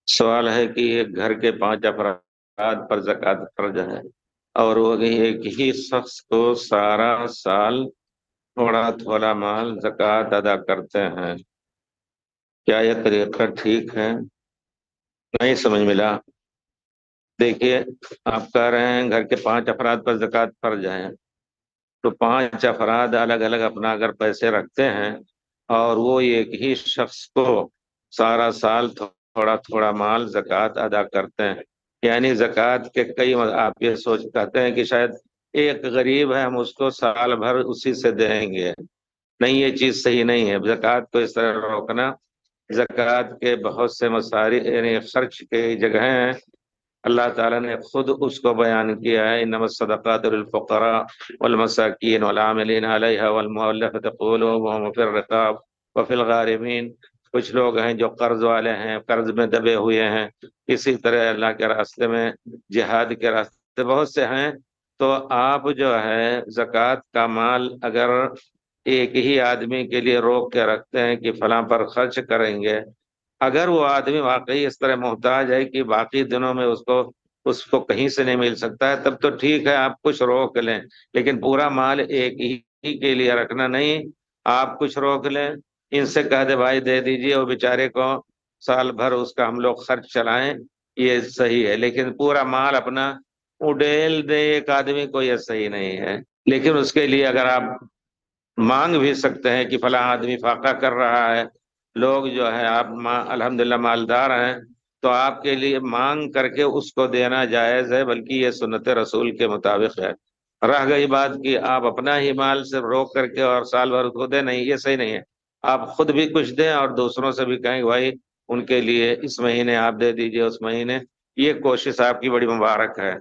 سوال ہے کہ ایک گھر کے 5 افراد پر زکوٰۃ فرض ہے اور وہ ایک ہی شخص کو سارا سال تھوڑا تھوڑا مال زکوٰۃ ادا کرتے ہیں، کیا یہ طریقہ ٹھیک ہے؟ نہیں سمجھ ملا۔ دیکھیے، آپ کہہ رہے ہیں گھر کے 5 افراد پر زکوٰۃ فرض ہے، تو 5 افراد الگ الگ اپنا اگر پیسے رکھتے ہیں اور وہ ایک ہی شخص کو سارا سال تھوڑا تھوڑا مال زکوٰۃ ادا کرتے ہیں، یعنی زکوٰۃ کے کئی آپ یہ سوچ کہتے ہیں کہ شاید ایک غریب ہے، ہم اس کو سال بھر اسی سے دیں گے۔ نہیں، یہ چیز صحیح نہیں ہے۔ زکوٰۃ کو اس طرح روکنا، زکوٰۃ کے بہت سے مصارف یعنی خرچ کی جگہیں ہیں، اللہ تعالیٰ نے خود اس کو بیان کیا ہے، انما الصدقات للفقراء والمساکین والعاملین علیہا والمؤلفۃ قلوبہم وفی الرقاب وفی الغارمین۔ کچھ لوگ ہیں جو قرض والے ہیں، قرض میں دبے ہوئے ہیں، اسی طرح اللہ کے راستے میں، جہاد کے راستے بہت سے ہیں۔ تو آپ جو ہے زکوٰۃ کا مال اگر ایک ہی آدمی کے لیے روک کے رکھتے ہیں کہ فلاں پر خرچ کریں گے، اگر وہ آدمی واقعی اس طرح محتاج ہے کہ باقی دنوں میں اس کو کہیں سے نہیں مل سکتا ہے، تب تو ٹھیک ہے، آپ کچھ روک لیں، لیکن پورا مال ایک ہی کے لیے رکھنا نہیں۔ آپ کچھ روک لیں، ان سے کہہ دے بھائی دے دیجئے، وہ بیچارے کو سال بھر اس کا ہم لوگ خرچ چلائیں، یہ صحیح ہے۔ لیکن پورا مال اپنا اڈیل دے ایک آدمی کو، یہ صحیح نہیں ہے۔ لیکن اس کے لیے اگر آپ مانگ بھی سکتے ہیں کہ فلاں آدمی فاقہ کر رہا ہے، لوگ جو ہے آپ الحمدللہ مالدار ہیں، تو آپ کے لیے مانگ کر کے اس کو دینا جائز ہے، بلکہ یہ سنت رسول کے مطابق ہے۔ رہ گئی بات کہ آپ اپنا ہی مال سے روک کر کے اور سال بھر کو دیں، نہیں، یہ صحیح نہیں ہے۔ آپ خود بھی کچھ دیں اور دوسروں سے بھی کہیں کہ بھائی ان کے لیے اس مہینے آپ دے دیجئے، اس مہینے۔ یہ کوشش آپ کی بڑی مبارک ہے۔